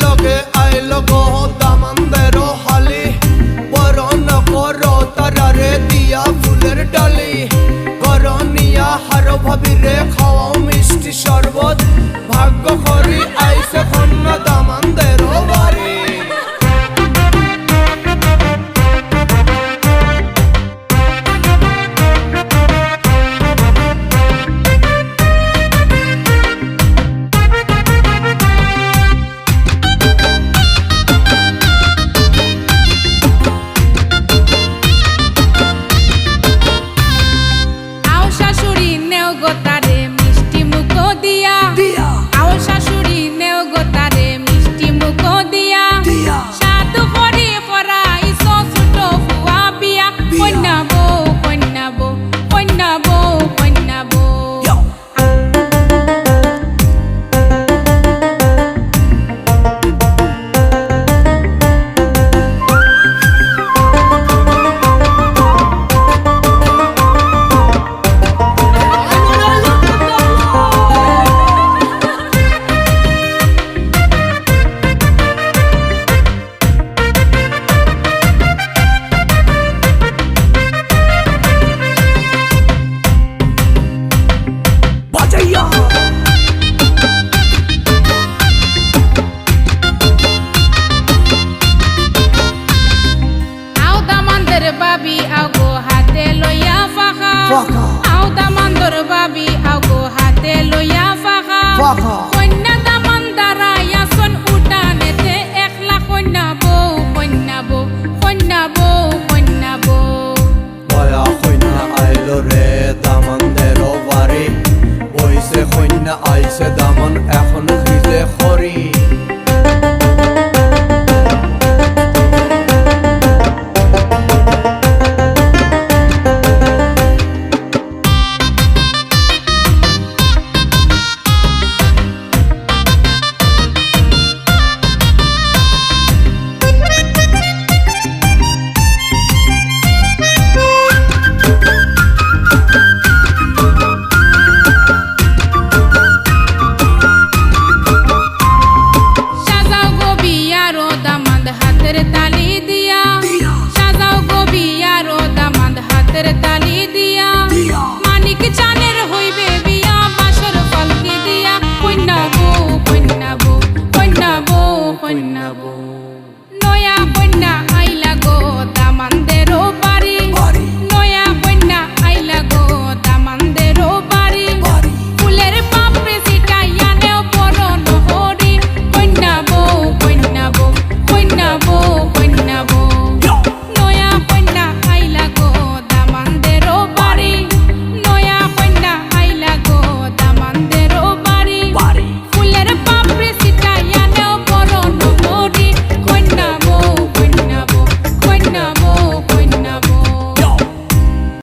লগে আইলো গো দামানদের হালি বরণ করো তারারে দিয়া ফুলের ডালি করনিয়া হার ভাবিরে খাওয়াও মিষ্টি শরবত ভাগ্য করি আইসে কন্যা দামানদের বাড়ি babi ago hate loya faha au damandor babi ago hate loya faha konna damandara ya son utanete ekhla konna bo baya konna ailo re damandero bari boise konna aise daman এখন খিজে খরি